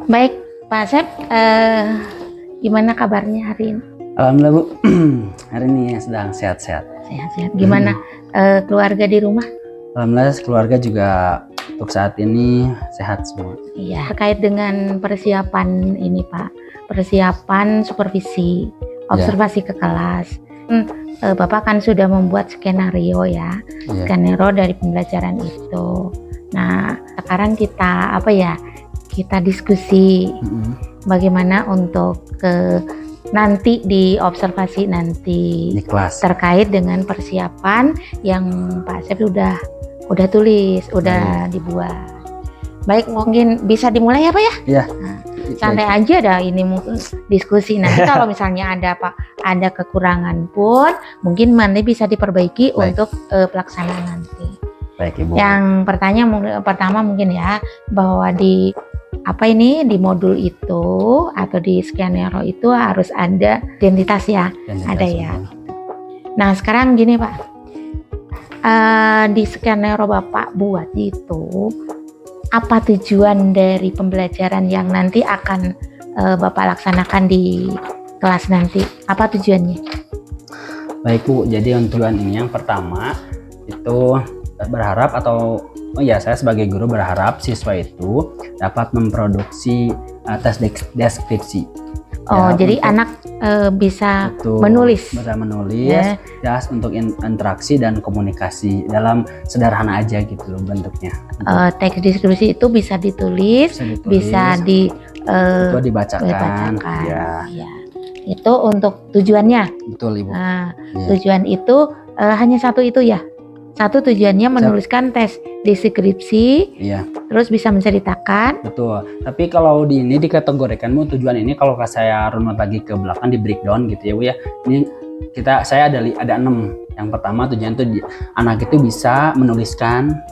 Baik, Pak Asep, gimana kabarnya hari ini? Alhamdulillah Bu, hari ini sedang sehat-sehat. Sehat-sehat. Gimana keluarga di rumah? Alhamdulillah keluarga juga untuk saat ini sehat semua. Iya. Terkait dengan persiapan ini Pak, persiapan supervisi, observasi ke kelas. Bapak kan sudah membuat skenario ya, skenario dari pembelajaran itu. Nah, sekarang kita kita diskusi bagaimana untuk nanti di observasi nanti di kelas terkait dengan persiapan yang Pak Asep udah tulis, udah dibuat. Baik, mungkin bisa dimulai ya Pak ya? Iya. Nah, santai aja dah, ini mungkin diskusi nanti kalau misalnya ada kekurangan pun mungkin nanti bisa diperbaiki untuk pelaksanaan nanti. Baik Ibu. Yang pertama mungkin ya, bahwa di modul itu atau di skenario itu harus ada identitas ya, ada ya. Nah sekarang gini Pak, di skenario Bapak buat itu apa tujuan dari pembelajaran yang nanti akan Bapak laksanakan di kelas nanti? Apa tujuannya? Baik Bu, jadi tujuan ini yang pertama itu berharap saya sebagai guru berharap siswa itu dapat memproduksi tes deskripsi. Oh, ya, jadi anak bisa menulis. Bisa menulis, ya untuk interaksi dan komunikasi dalam sederhana aja gitu loh bentuknya. Teks deskripsi itu bisa ditulis, bisa itu dibacakan. Ya. Itu untuk tujuannya. Betul Ibu. Tujuan itu hanya satu itu ya. Satu tujuannya menuliskan tes deskripsi, terus bisa menceritakan. Betul. Tapi kalau ini dikategorikan tujuan ini kalau saya runut lagi ke belakang di breakdown gitu ya Bu ya. Ini saya ada 6. Yang pertama tujuan itu anak itu bisa menuliskan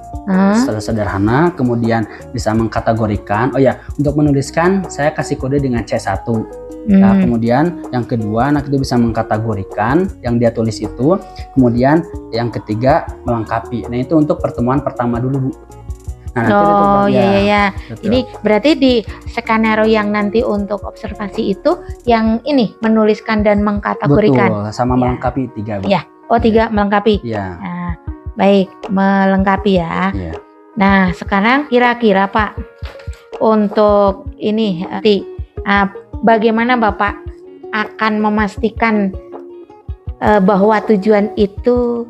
secara sederhana, kemudian bisa mengkategorikan. Oh ya, untuk menuliskan saya kasih kode dengan C1. Nah, kemudian yang kedua anak itu bisa mengkategorikan yang dia tulis itu, kemudian yang ketiga melengkapi. Nah itu untuk pertemuan pertama dulu Bu. Nah, iya. Ini berarti di skenario yang nanti untuk observasi itu yang ini menuliskan dan mengkategorikan. Betul, sama melengkapi 3 Bu. Ya, 3 melengkapi. Ya. Nah, baik, melengkapi ya. Nah sekarang kira-kira Pak, untuk ini bagaimana Bapak akan memastikan bahwa tujuan itu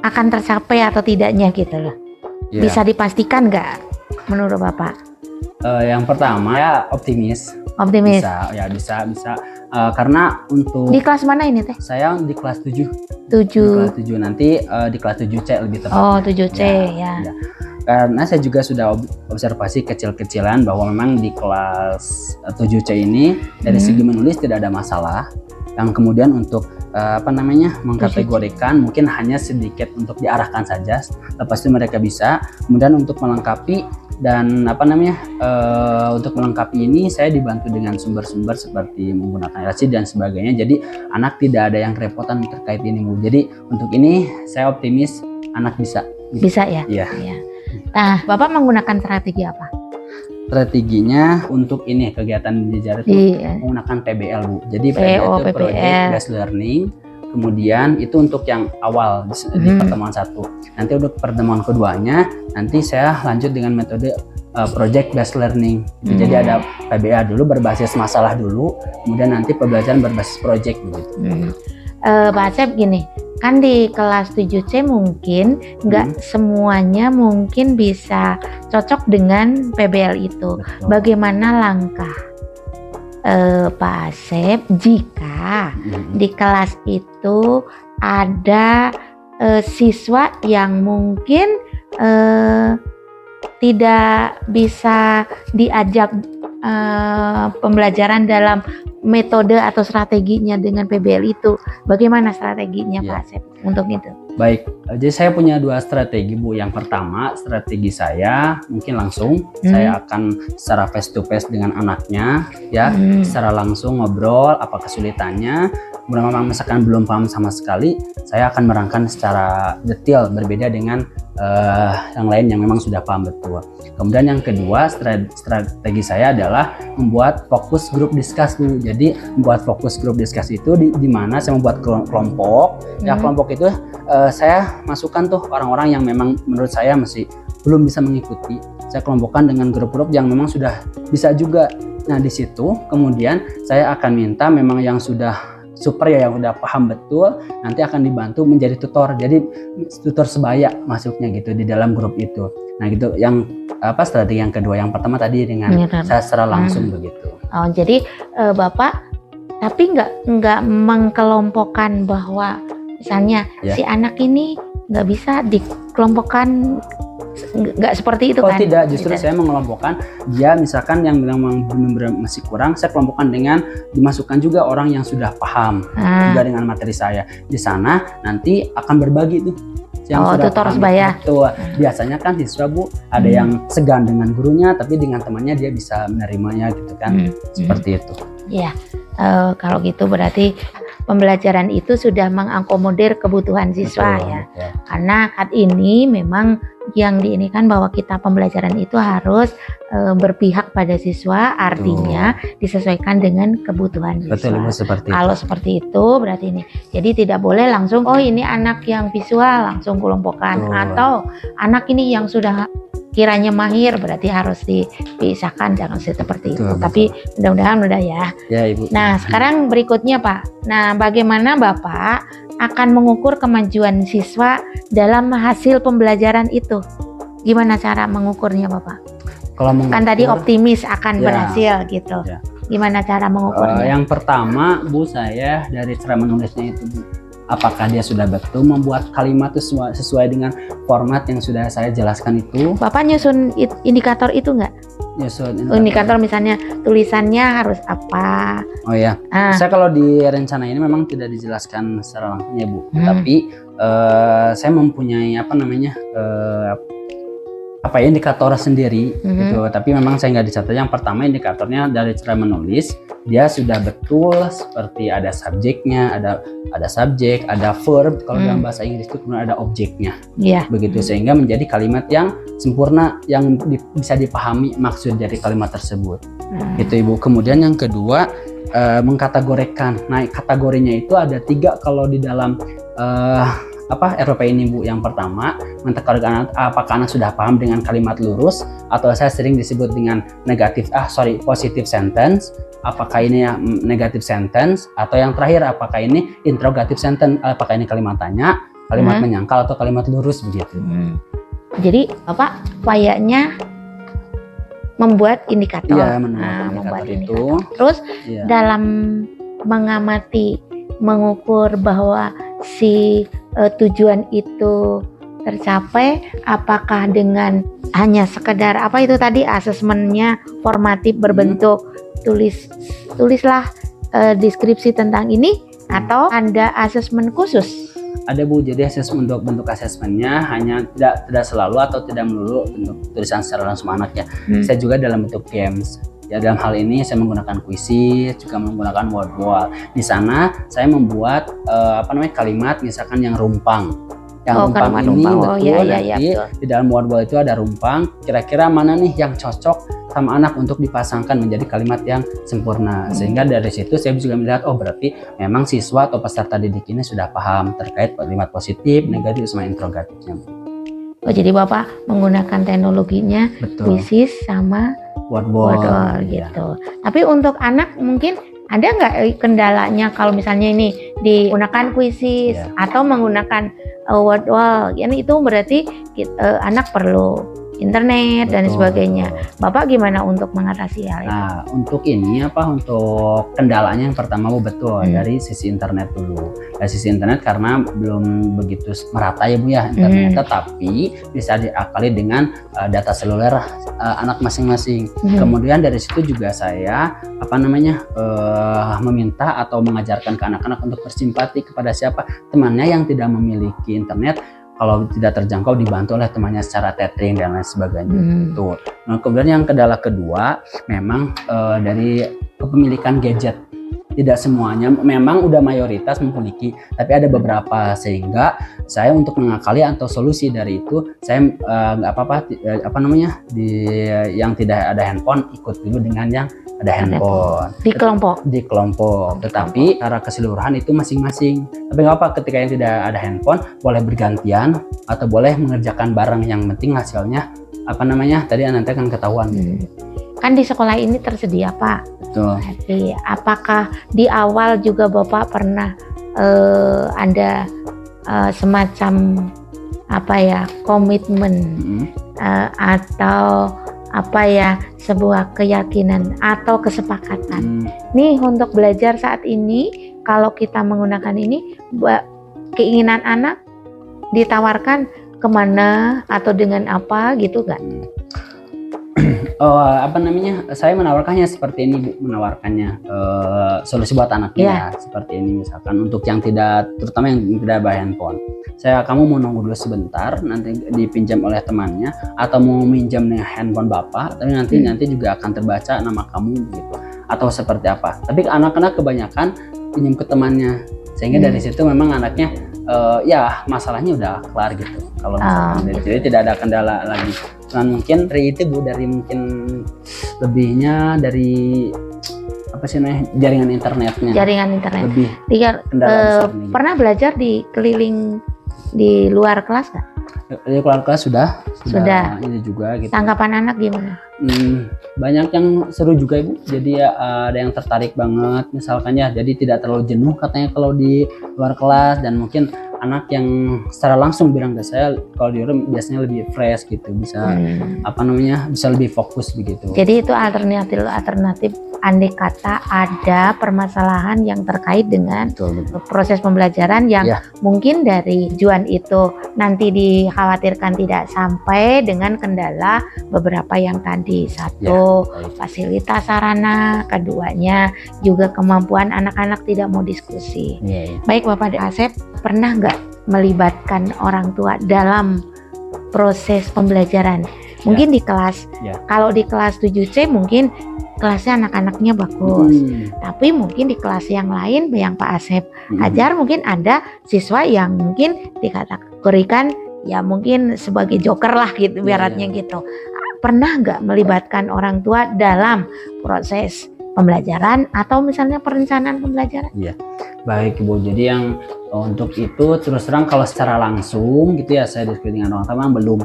akan tercapai atau tidaknya gitu loh? Bisa dipastikan nggak menurut Bapak? Yang pertama ya optimis. Optimis. Bisa. Karena untuk di kelas mana ini Teh? Saya di kelas 7. 7. Di kelas 7 nanti di kelas 7C lebih tepat. Oh 7C ya. Karena saya juga sudah observasi kecil-kecilan bahwa memang di kelas 7C ini dari segi menulis tidak ada masalah. Yang kemudian untuk mengkategorikan mungkin hanya sedikit untuk diarahkan saja. Lepas itu mereka bisa. Kemudian untuk melengkapi dan untuk melengkapi ini saya dibantu dengan sumber-sumber seperti menggunakan LC dan sebagainya. Jadi anak tidak ada yang kerepotan terkait ini Bu. Jadi untuk ini saya optimis anak bisa. Bisa ya? Iya. Nah, Bapak menggunakan strategi apa? Strateginya untuk ini kegiatan belajar itu menggunakan PBL Bu. Jadi PBL itu Project Based Learning. Kemudian itu untuk yang awal di pertemuan 1. Nanti untuk pertemuan keduanya nanti saya lanjut dengan metode Project Based Learning. Jadi ada PBL dulu berbasis masalah dulu, kemudian nanti pembelajaran berbasis project begitu. Pak Asep gini, kan di kelas 7C mungkin nggak semuanya mungkin bisa cocok dengan PBL itu. Betul. Bagaimana langkah Pak Asep jika di kelas itu ada siswa yang mungkin tidak bisa diajak pembelajaran dalam metode atau strateginya dengan PBL itu, bagaimana strateginya Pak Asep untuk itu? Baik, jadi saya punya 2 strategi Bu. Yang pertama strategi saya mungkin langsung saya akan secara face to face dengan anaknya ya, secara langsung ngobrol apa kesulitannya. memang misalkan belum paham sama sekali, saya akan merangkan secara detail berbeda dengan yang lain yang memang sudah paham betul. Kemudian yang kedua, strategi saya adalah membuat fokus grup diskus Bu. Jadi membuat fokus grup diskus itu di mana saya membuat kelompok. Ya kelompok itu saya masukkan tuh orang-orang yang memang menurut saya masih belum bisa mengikuti. Saya kelompokkan dengan grup-grup yang memang sudah bisa juga. Nah di situ kemudian saya akan minta memang yang sudah super ya, yang udah paham betul, nanti akan dibantu menjadi tutor. Jadi tutor sebaya masuknya gitu di dalam grup itu. Nah gitu yang strategi yang kedua. Yang pertama tadi dengan saya secara langsung begitu. Oh jadi Bapak tapi nggak mengkelompokkan bahwa misalnya si anak ini nggak bisa dikelompokkan, nggak seperti itu kan? Oh tidak, justru saya mengelompokkan dia misalkan yang memang benar-benar masih kurang, saya kelompokkan dengan dimasukkan juga orang yang sudah paham juga dengan materi saya. Di sana nanti akan berbagi tuh yang sudah tutor paham. sebaya. Betul. Biasanya kan siswa Bu ada yang segan dengan gurunya, tapi dengan temannya dia bisa menerimanya gitu kan. Seperti itu. Iya. Kalau gitu berarti pembelajaran itu sudah mengakomodir kebutuhan siswa. Betul, ya. Betul. Karena saat ini memang yang diinikan bahwa kita pembelajaran itu harus berpihak pada siswa, artinya disesuaikan dengan kebutuhan siswa. Betul, seperti kalau itu. Seperti itu berarti ini. Jadi tidak boleh langsung ini anak yang visual langsung kelompokkan, atau anak ini yang sudah kiranya mahir berarti harus dipisahkan, jangan seperti itu. Betul. Tapi mudah-mudahan udah ya. Ya Ibu. Nah sekarang berikutnya Pak. Nah bagaimana Bapak akan mengukur kemajuan siswa dalam hasil pembelajaran itu? Gimana cara mengukurnya Bapak? Kalau mengukur, kan tadi optimis akan berhasil gitu. Ya. Gimana cara mengukurnya? Yang pertama Bu, saya dari cara menulisnya itu Bu, apakah dia sudah betul membuat kalimat itu sesuai dengan format yang sudah saya jelaskan itu. Bapak nyusun indikator itu nggak? Indikator misalnya tulisannya harus apa? Oh ya, saya kalau di rencana ini memang tidak dijelaskan secara langsung ya Bu, tapi saya mempunyai indikator sendiri gitu. Tapi memang saya nggak dicatat. Yang pertama indikatornya dari cara menulis dia sudah betul, seperti ada subjeknya, ada subjek, ada verb kalau dalam bahasa Inggris itu, kemudian ada objeknya. Begitu sehingga menjadi kalimat yang sempurna, yang bisa dipahami maksud dari kalimat tersebut. Itu Ibu. Kemudian yang kedua mengkategorikan. Nah kategorinya itu ada 3 kalau di dalam RPP ini Bu. Yang pertama mengkategorikan apakah anak sudah paham dengan kalimat lurus, atau saya sering disebut dengan positive sentence, apakah ini negative sentence, atau yang terakhir apakah ini interrogative sentence, apakah ini kalimat tanya, kalimat menyangkal, atau kalimat lurus begitu. Jadi Bapak kayaknya membuat indikator. Iya, membuat indikator itu. Terus dalam mengamati, mengukur bahwa si tujuan itu tercapai, apakah dengan hanya sekedar asesmennya formatif berbentuk tulislah deskripsi tentang ini, atau ada asesmen khusus? Ada Bu, jadi bentuk asesmennya hanya tidak selalu atau tidak melulu bentuk tulisan secara langsung anak ya. Saya juga dalam bentuk games. Ya dalam hal ini saya menggunakan kuisi, juga menggunakan word wall. Di sana saya membuat kalimat misalkan yang rumpang. Yang rumpang ini betul, di dalam word wall itu ada rumpang. Kira-kira mana nih yang cocok sama anak untuk dipasangkan menjadi kalimat yang sempurna. Sehingga dari situ saya juga melihat berarti memang siswa atau peserta didik ini sudah paham terkait kalimat positif, negatif, sama interrogatifnya. Jadi Bapak menggunakan teknologinya kuisis sama word wall gitu. Tapi untuk anak mungkin ada nggak kendalanya kalau misalnya ini digunakan kuisis atau menggunakan word wall? Itu berarti anak perlu internet dan sebagainya. Bapak gimana untuk mengatasi hal itu? Nah, untuk ini untuk kendalanya yang pertama betul dari sisi internet dulu. Dari sisi internet karena belum begitu merata ya Bu ya internet, tetapi bisa diakali dengan data seluler anak masing-masing. Kemudian dari situ juga saya meminta atau mengajarkan ke anak-anak untuk bersimpati kepada siapa temannya yang tidak memiliki internet. Kalau tidak terjangkau dibantu oleh temannya secara tethering dan lain sebagainya. Tuh. Nah, kemudian yang kendala kedua memang dari kepemilikan gadget. tidak semuanya memang udah mayoritas memiliki, tapi ada beberapa, sehingga saya untuk mengakali atau solusi dari itu saya nggak apa namanya yang tidak ada handphone ikut dulu dengan yang ada handphone di kelompok. Tetapi secara keseluruhan itu masing-masing. Tapi nggak apa, ketika yang tidak ada handphone boleh bergantian atau boleh mengerjakan bareng, yang penting hasilnya apa namanya tadi nanti akan ketahuan. Kan di sekolah ini tersedia Pak. Betul. Jadi apakah di awal juga Bapak pernah ada semacam komitmen atau sebuah keyakinan atau kesepakatan? Nih untuk belajar saat ini, kalau kita menggunakan ini, keinginan anak ditawarkan kemana atau dengan apa gitu kan? Saya menawarkannya seperti ini, Bu, menawarkannya solusi buat anaknya seperti ini, misalkan untuk yang tidak, terutama yang tidak bawa handphone, kamu mau nunggu dulu sebentar, nanti dipinjam oleh temannya, atau mau minjam nih handphone bapak, tapi nanti juga akan terbaca nama kamu gitu, atau seperti apa. Tapi anak-anak kebanyakan pinjam ke temannya, sehingga dari situ memang anaknya masalahnya udah kelar gitu. Kalau misalkan dari situ tidak ada kendala lagi. Cuman mungkin dari itu, Bu, dari mungkin lebihnya dari jaringan internetnya. Jaringan internet. Lebih pernah belajar di keliling di luar kelas kan? Di luar kelas sudah. Ini juga gitu. Tanggapan anak gimana? Banyak yang seru juga, Ibu. Jadi ada yang tertarik banget misalkan jadi tidak terlalu jenuh katanya kalau di luar kelas, dan mungkin anak yang secara langsung bilang ke saya kalau di rumah biasanya lebih fresh gitu, bisa bisa lebih fokus begitu. Jadi itu alternatif andai kata ada permasalahan yang terkait dengan proses pembelajaran yang mungkin dari tujuan itu nanti dikhawatirkan tidak sampai dengan kendala beberapa yang tadi. Satu, fasilitas sarana, keduanya juga kemampuan anak-anak tidak mau diskusi. Baik Bapak Asep, pernah nggak melibatkan orang tua dalam proses pembelajaran? Mungkin di kelas, kalau di kelas 7C mungkin kelasnya anak-anaknya bagus, tapi mungkin di kelas yang lain yang Pak Asep ajar mungkin ada siswa yang mungkin dikategorikan mungkin sebagai joker lah gitu, ibaratnya gitu. Pernah nggak melibatkan orang tua dalam proses pembelajaran atau misalnya perencanaan pembelajaran? Baik, Bu. Jadi yang untuk itu terus terang kalau secara langsung gitu saya diskusi dengan orang tua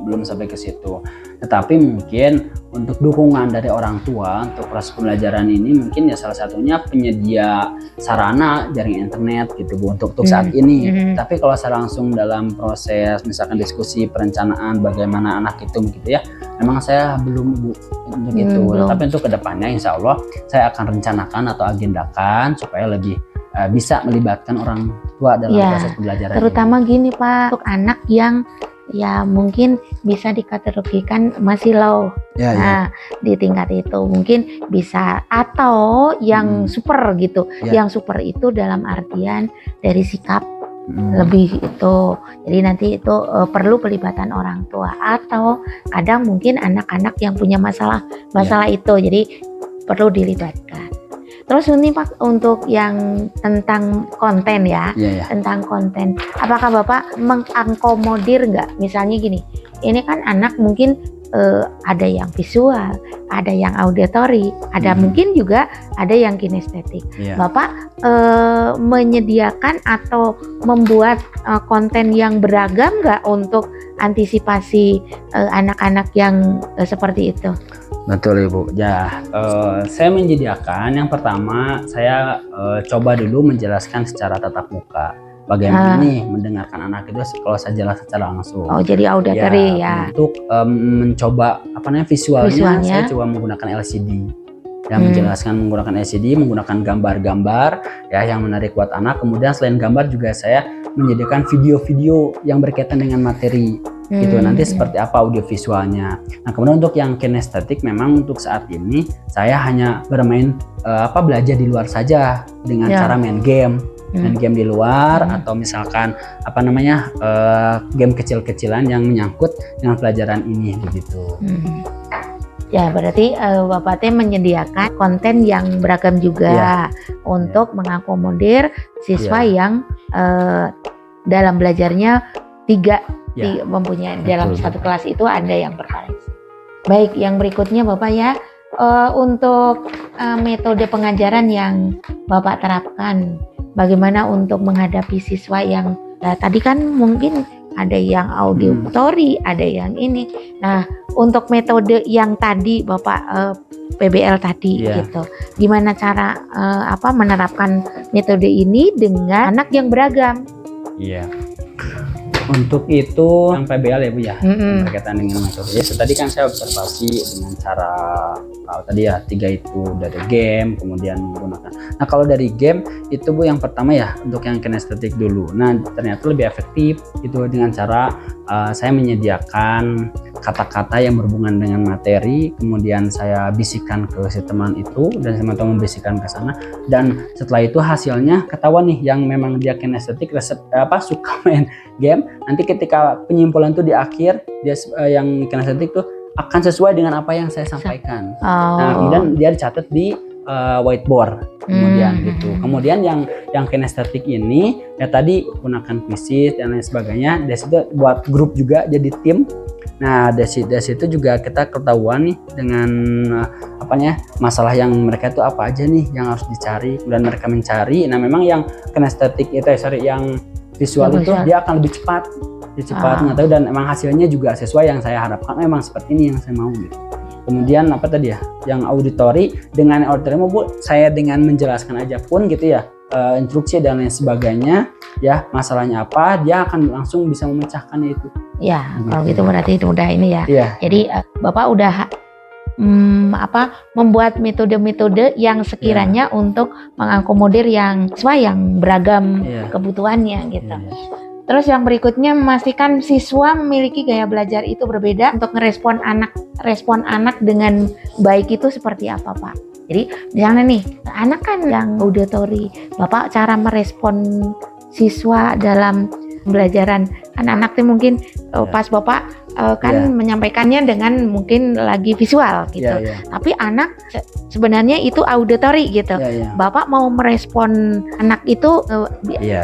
belum sampai ke situ. Tetapi mungkin untuk dukungan dari orang tua untuk proses pembelajaran ini mungkin salah satunya penyedia sarana jaringan internet gitu, Bu, untuk saat ini. Tapi kalau secara langsung dalam proses misalkan diskusi perencanaan bagaimana anak itu gitu memang saya belum, Bu, untuk itu. Tapi untuk kedepannya insya Allah saya akan rencanakan atau agendakan supaya lebih bisa melibatkan orang tua dalam proses pembelajaran. Terutama gini Pak, untuk anak yang mungkin bisa dikategorikan masih low. Di tingkat itu mungkin bisa, atau yang super gitu. Yang super itu dalam artian dari sikap lebih itu. Jadi nanti itu perlu pelibatan orang tua, atau kadang mungkin anak-anak yang punya masalah itu, jadi perlu dilibatkan. Terus ini Pak, untuk yang tentang konten tentang konten, apakah Bapak mengakomodir nggak? Misalnya gini, ini kan anak mungkin ada yang visual, ada yang auditory, ada mungkin juga ada yang kinestetik. Bapak menyediakan atau membuat konten yang beragam nggak untuk antisipasi anak-anak yang seperti itu? Betul, Ibu. Saya menyediakan, yang pertama saya coba dulu menjelaskan secara tatap muka. Bagaimana nih mendengarkan anak itu kalau saya jelas secara langsung. Jadi auditory Untuk mencoba visualnya, saya coba menggunakan LCD. Menjelaskan menggunakan LCD, menggunakan gambar-gambar yang menarik buat anak. Kemudian selain gambar juga saya menyediakan video-video yang berkaitan dengan materi. Gitu, nanti seperti apa audio visualnya. Nah, kemudian untuk yang kinestetik memang untuk saat ini saya hanya bermain belajar di luar saja dengan cara main game di luar, atau misalkan game kecil-kecilan yang menyangkut dengan pelajaran ini begitu. Ya, berarti Bapak teh menyediakan konten yang beragam juga untuk mengakomodir siswa yang dalam belajarnya mempunyai dalam satu kelas itu ada yang bervariasi. Baik, yang berikutnya Bapak ya, untuk metode pengajaran yang Bapak terapkan, bagaimana untuk menghadapi siswa yang tadi kan mungkin ada yang auditori, ada yang ini. Nah, untuk metode yang tadi Bapak PBL tadi gitu, gimana cara menerapkan metode ini dengan anak yang beragam? Iya. Untuk itu yang PBL ya Bu ya, berkaitan dengan metode. Ya, tadi kan saya observasi dengan cara tadi ya 3 itu dari game, kemudian menggunakan. Nah kalau dari game itu Bu yang pertama ya untuk yang kinestetik dulu. Nah ternyata lebih efektif itu dengan cara saya menyediakan kata-kata yang berhubungan dengan materi, kemudian saya bisikan ke si teman itu dan teman-teman membisikkan ke sana, dan setelah itu hasilnya ketahuan nih yang memang dia kinestetik suka main game. Nanti ketika penyimpulan tuh di akhir dia yang kinestetik tuh akan sesuai dengan apa yang saya sampaikan. Nah kemudian dia dicatat di whiteboard kemudian gitu. Kemudian yang kinestetik ini ya tadi gunakan quizzes dan lain sebagainya. Dari situ buat grup juga jadi tim. Nah dari situ juga kita ketahuan nih dengan masalah yang mereka itu apa aja nih yang harus dicari, dan mereka mencari. Nah memang yang kinestetik itu yang visual itu dia akan lebih cepat mengetahui, dan emang hasilnya juga sesuai yang saya harapkan. Memang seperti ini yang saya mau gitu. Kemudian apa tadi ya, yang auditori, dengan auditori Bu, saya dengan menjelaskan aja pun gitu ya, instruksi dan lain sebagainya ya, masalahnya apa, dia akan langsung bisa memecahkannya itu. Ya gitu. Kalau gitu berarti itu udah ini ya. Jadi Bapak udah membuat metode-metode yang sekiranya untuk mengakomodir yang sesuai yang beragam kebutuhannya gitu. Terus yang berikutnya, memastikan siswa memiliki gaya belajar itu berbeda untuk respon anak dengan baik itu seperti apa Pak? Jadi misalnya nih, anak kan yang auditori, Bapak cara merespon siswa dalam pembelajaran, anak-anak itu mungkin pas Bapak menyampaikannya dengan mungkin lagi visual gitu, tapi anak sebenarnya itu auditori gitu. Bapak mau merespon anak itu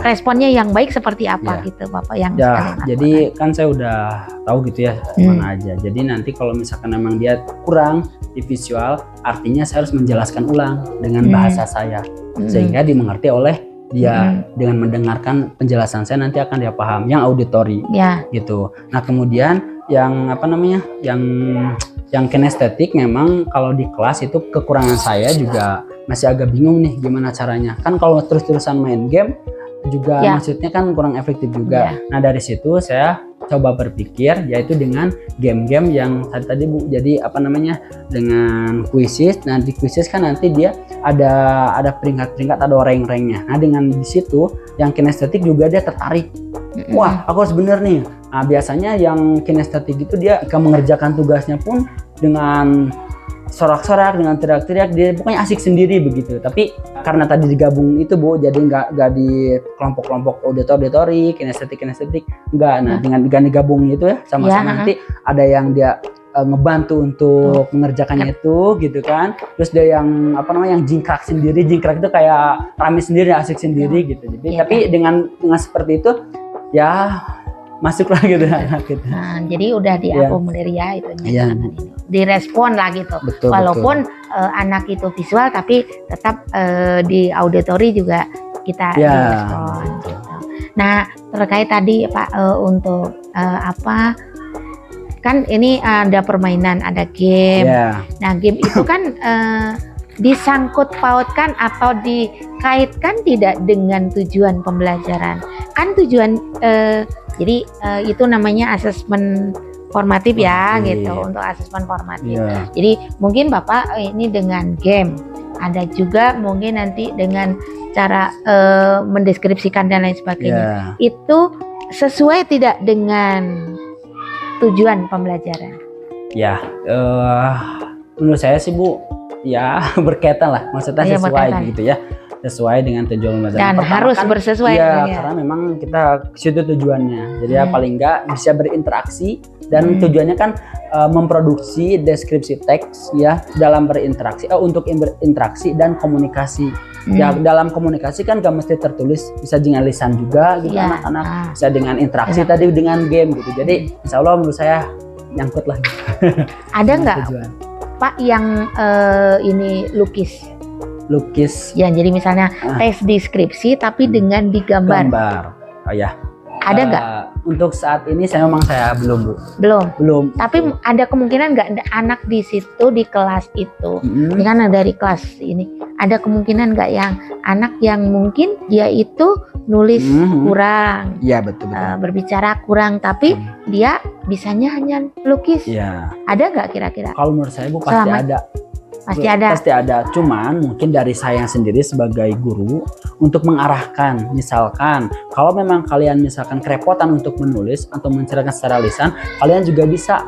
responnya yang baik seperti apa gitu Bapak yang jadi kan saya udah tahu gitu ya mana aja. Jadi nanti kalau misalkan memang dia kurang di visual, artinya saya harus menjelaskan ulang dengan bahasa saya sehingga dimengerti oleh dia. Dengan mendengarkan penjelasan saya nanti akan dia paham yang auditori gitu. Nah kemudian yang yang kinestetik, memang kalau di kelas itu kekurangan saya juga masih agak bingung nih gimana caranya. Kan kalau terus-terusan main game juga maksudnya kan kurang efektif juga. Nah dari situ saya coba berpikir yaitu dengan game-game yang tadi Bu, jadi dengan quizzes. Nah di quizzes kan nanti dia ada peringkat-peringkat, ada rank-ranknya. Nah dengan di situ yang kinestetik juga dia tertarik. Wah aku harus bener nih. Nah biasanya yang kinestetik itu dia akan mengerjakan tugasnya pun dengan sorak-sorak, dengan teriak-teriak, dia pokoknya asik sendiri begitu. Tapi karena tadi digabung itu Bu, jadi nggak di kelompok-kelompok auditori, kinestetik enggak. Nah dengan digabung itu ya sama-sama nanti ada yang dia ngebantu untuk mengerjakannya itu gitu kan. Terus dia yang yang jingkrak sendiri, jingkrak itu kayak rame sendiri, asik sendiri gitu. Jadi tapi dengan seperti itu ya masuklah gitu anak gitu. Nah, jadi udah diakomodir itu direspon lah gitu. Walaupun anak itu visual tapi tetap di auditori juga kita direspon gitu. Nah terkait tadi Pak untuk kan ini ada permainan, ada game. Nah game itu kan disangkut pautkan atau dikaitkan tidak dengan tujuan pembelajaran. Kan tujuan jadi itu namanya asesmen formatif ya gitu, untuk asesmen formatif. Jadi mungkin Bapak ini dengan game, ada juga mungkin nanti dengan cara mendeskripsikan dan lain sebagainya. Itu sesuai tidak dengan tujuan pembelajaran? Menurut saya sih Bu, berkaitan lah, maksudnya sesuai gitu ya. sesuai dengan tujuan pembelajaran. Dan Pertama harus kan, bersesuai. iya, ya. karena memang kita ke situ tujuannya. Jadi ya paling nggak bisa berinteraksi dan tujuannya kan memproduksi deskripsi teks ya dalam berinteraksi untuk berinteraksi dan komunikasi. Ya dalam komunikasi kan gak mesti tertulis, bisa dengan lisan juga gitu anak-anak, bisa dengan interaksi tadi dengan game gitu. Jadi insya Allah menurut saya nyangkut lah. Gitu. Ada nggak Pak yang ini lukis? Ya, jadi misalnya tes deskripsi tapi dengan digambar. Oh ya. Ada nggak? Untuk saat ini saya belum, Bu. Belum. Tapi ada kemungkinan nggak anak di situ di kelas itu, kan dari kelas ini, ada kemungkinan nggak yang anak yang mungkin dia itu nulis kurang, Iya betul. Berbicara kurang, tapi dia bisanya hanya lukis. Iya. Ada nggak kira-kira? Kalau menurut saya Bu pasti ada. Pasti ada. Cuman mungkin dari saya sendiri sebagai guru untuk mengarahkan, misalkan kalau memang kalian misalkan kerepotan untuk menulis atau menceritakan secara lisan, kalian juga bisa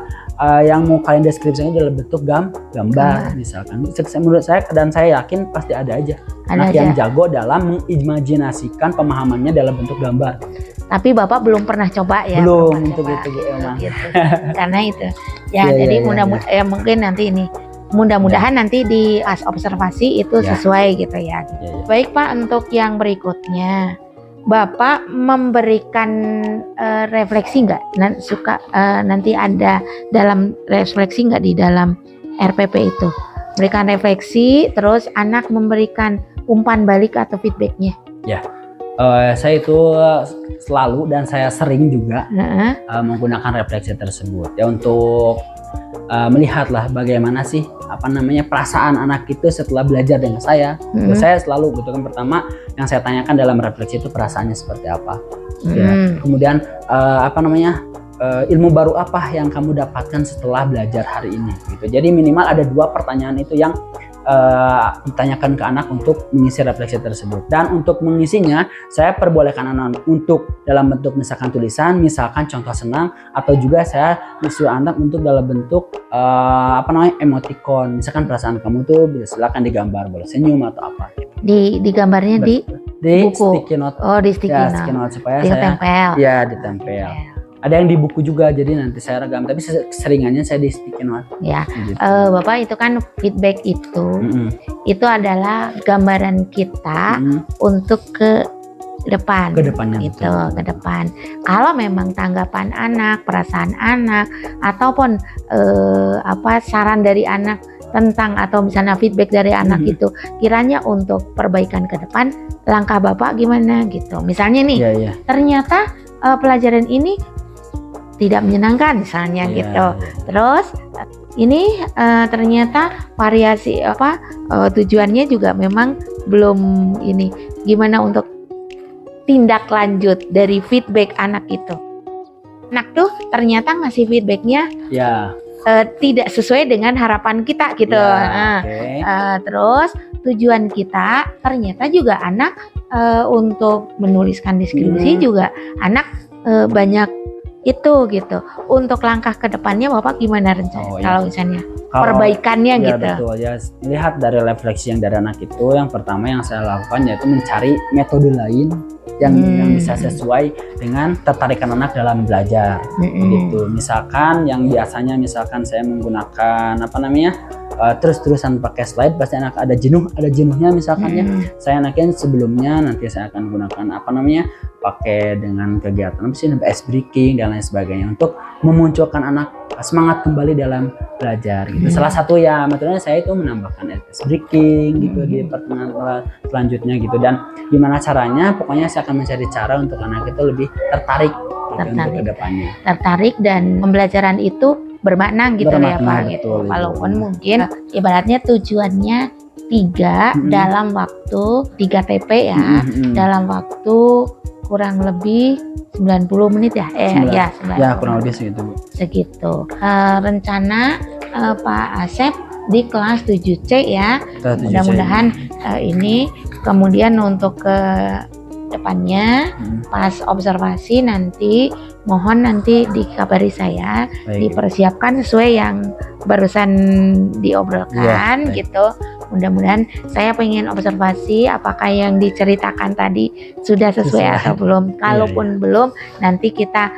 yang mau kalian deskripsinya dalam bentuk gambar misalkan. Menurut saya dan saya yakin pasti ada aja anak yang jago dalam mengimajinasikan pemahamannya dalam bentuk gambar. Tapi Bapak belum pernah coba ya? Belum untuk itu Bu emang. Gitu. Karena itu ya, jadi mudah-mudahan mungkin nanti ini. Mudah-mudahan nanti di observasi itu sesuai gitu ya. Baik Pak, untuk yang berikutnya, Bapak memberikan refleksi nggak? Nanti ada dalam refleksi nggak di dalam RPP itu? Berikan refleksi, terus anak memberikan umpan balik atau feedbacknya? Ya. Saya itu selalu dan saya sering juga menggunakan refleksi tersebut ya untuk melihatlah bagaimana sih perasaan anak itu setelah belajar dengan saya. Saya selalu gitu kan, pertama yang saya tanyakan dalam refleksi itu perasaannya seperti apa. Ya. Kemudian ilmu baru apa yang kamu dapatkan setelah belajar hari ini gitu. Jadi minimal ada 2 pertanyaan itu yang ditanyakan ke anak untuk mengisi refleksi tersebut. Dan untuk mengisinya saya perbolehkan anak untuk dalam bentuk misalkan tulisan, misalkan contoh senang, atau juga saya disuruh anak untuk dalam bentuk emoticon. Misalkan perasaan kamu tuh bisa silakan digambar, boleh senyum atau apa. Di gambarnya di buku. Sticky note. Oh, di sticky note. Sticky note supaya ditempel. Ditempel. Ada yang di buku juga, jadi nanti saya rekam, tapi seringannya saya di sticky note. Ya, gitu. Bapak itu kan feedback itu adalah gambaran kita untuk ke depan. Ke depan. Kalau memang tanggapan anak, perasaan anak, ataupun saran dari anak tentang atau misalnya feedback dari anak itu kiranya untuk perbaikan ke depan, langkah Bapak gimana gitu. Misalnya nih, ternyata pelajaran ini tidak menyenangkan misalnya gitu. Terus ini ternyata variasi tujuannya juga memang belum ini. Gimana untuk tindak lanjut dari feedback anak itu? Anak tuh ternyata ngasih feedbacknya tidak sesuai dengan harapan kita gitu. Terus tujuan kita ternyata juga anak untuk menuliskan deskripsi juga anak banyak itu gitu. Untuk langkah ke depannya Bapak gimana rencana kalau misalnya perbaikannya gitu? Betul ya. Lihat dari refleksi yang dari anak itu, yang pertama yang saya lakukan yaitu mencari metode lain yang bisa sesuai dengan tertarikan anak dalam belajar. Gitu. Misalkan yang biasanya saya menggunakan terus-terusan pakai slide, pasti anak ada jenuhnya misalkan ya. Saya anakin sebelumnya nanti saya akan gunakan pakai dengan kegiatan ice breaking dan lain sebagainya untuk memunculkan anak semangat kembali dalam belajar gitu. Salah satu metodenya saya itu menambahkan ice breaking gitu di pertengahan selanjutnya gitu. Dan gimana caranya, pokoknya saya akan mencari cara untuk anak itu lebih tertarik untuk kedepannya. Tertarik dan pembelajaran itu bermakna gitu ya Pak gitu. Walaupun mungkin ibaratnya tujuannya 3 dalam waktu 3 TP ya, dalam waktu kurang lebih 90 menit ya. 90 kurang lebih segitu Bu. Segitu. Rencana Pak Asep di kelas 7C ya. Mudah-mudahan ini kemudian untuk ke depannya pas observasi nanti mohon nanti dikabari saya. Baik. Dipersiapkan sesuai yang barusan diobrolkan gitu Mudah-mudahan saya pengen observasi apakah yang diceritakan tadi sudah sesuai atau belum. Kalaupun belum, nanti kita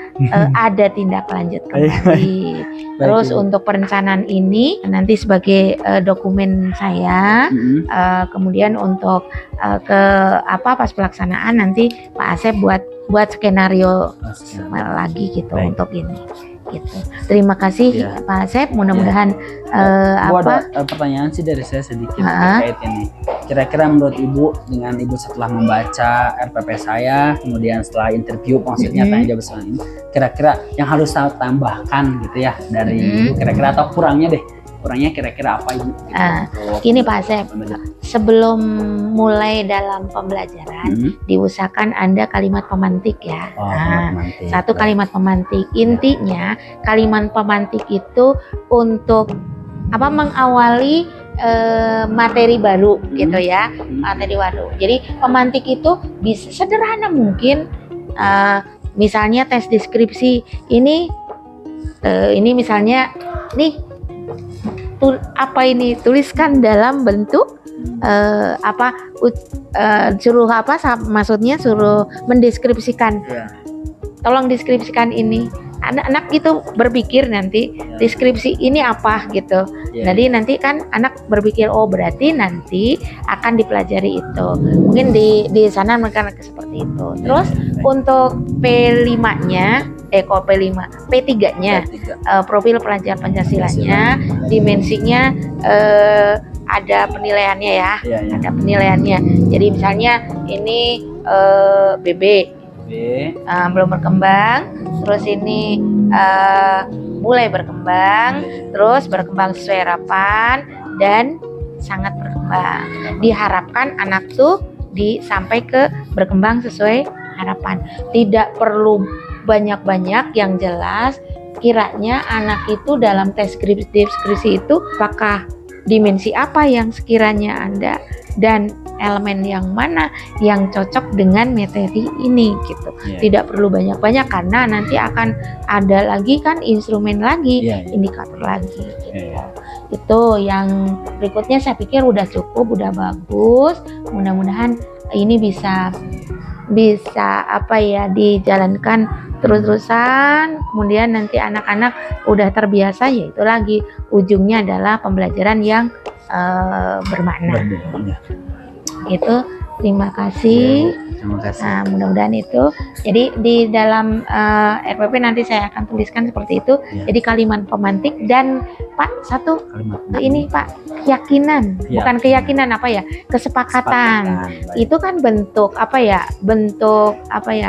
ada tindak lanjut kembali. Terus untuk perencanaan ini nanti sebagai dokumen saya, kemudian untuk pas pelaksanaan nanti Pak Asep buat skenario lagi gitu untuk ini. Gitu. Terima kasih Pak Asep. Mudah-mudahan ada pertanyaan sih dari saya sedikit terkait ini. Kira-kira menurut Ibu, dengan Ibu setelah membaca RPP saya, kemudian setelah interview, maksudnya tanya jawab soal ini, kira-kira yang harus saya tambahkan gitu ya dari Ibu, kira-kira atau kurangnya kira-kira apa Ibu? Gini Pak Asep, sebelum mulai dalam pembelajaran diusahakan Anda kalimat pemantik ya. Satu kalimat pemantik. Intinya kalimat pemantik itu untuk mengawali materi baru gitu ya, materi baru. Jadi pemantik itu bisa sederhana mungkin, misalnya tes deskripsi ini misalnya nih tuliskan dalam bentuk suruh mendeskripsikan. Tolong deskripsikan ini. Anak-anak itu berpikir nanti deskripsi ini apa gitu. Jadi nanti kan anak berpikir berarti nanti akan dipelajari itu. Mungkin di sana mereka seperti itu. Terus untuk P5-nya P3-nya profil pelajar Pancasilanya, dimensinya ada penilaiannya ya. Ada penilaiannya. Jadi misalnya ini BB belum berkembang, terus ini mulai berkembang, terus berkembang sesuai harapan dan sangat berkembang. Diharapkan anak tuh sampai ke berkembang sesuai harapan. Tidak perlu banyak-banyak, yang jelas kiranya anak itu dalam tes deskripsi itu apakah dimensi apa yang sekiranya Anda dan elemen yang mana yang cocok dengan materi ini gitu. Tidak perlu banyak-banyak karena nanti akan ada lagi kan instrumen lagi, indikator lagi gitu. Itu yang berikutnya saya pikir udah cukup, udah bagus. Mudah-mudahan ini bisa dijalankan terus-terusan, kemudian nanti anak-anak udah terbiasa, yaitu lagi ujungnya adalah pembelajaran yang bermakna. Itu terima kasih. Nah, mudah-mudahan itu. Jadi di dalam RPP nanti saya akan tuliskan seperti itu. Jadi kalimat pemantik dan Pak ini Pak keyakinan, bukan keyakinan kesepakatan. Itu kan bentuk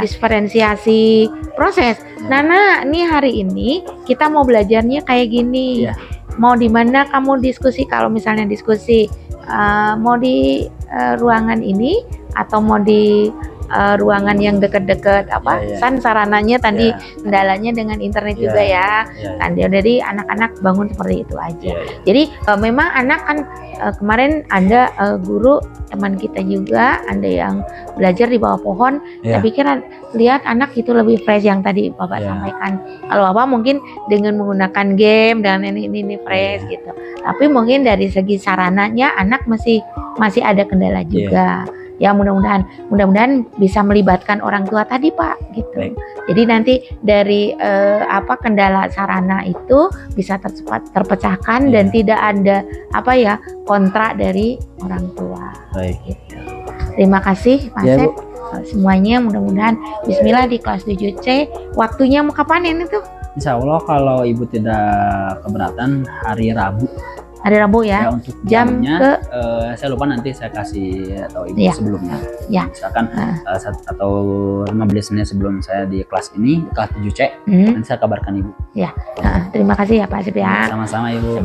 diferensiasi proses. Nana, nih hari ini kita mau belajarnya kayak gini. Mau di mana kamu diskusi? Kalau misalnya diskusi mau di ruangan ini atau mau di ruangan yang dekat-dekat sarananya tadi kendalanya dengan internet juga ya. Kan jadi anak-anak bangun seperti itu aja. Jadi memang anak kan kemarin ada guru teman kita juga ada yang belajar di bawah pohon. Saya pikir lihat anak itu lebih fresh yang tadi Bapak sampaikan. Kalau Bapak mungkin dengan menggunakan game dan ini fresh gitu. Tapi mungkin dari segi sarananya anak masih ada kendala juga. Ya mudah-mudahan bisa melibatkan orang tua tadi Pak gitu. Jadi nanti dari kendala sarana itu bisa terpecahkan dan tidak ada kontra dari orang tua. Gitu. Terima kasih Pak Asep semuanya, mudah-mudahan bismillah di kelas 7C. Waktunya mau kapan ini tuh? Insya Allah kalau Ibu tidak keberatan hari Rabu. Hari Rabu ya, untuk jamnya saya lupa, nanti saya kasih atau Ibu sebelumnya. Misalkan atau 15 menit sebelum saya di kelas ini, kelas 7C, nanti saya kabarkan Ibu. Terima kasih ya Pak Asep ya. Sama-sama Ibu.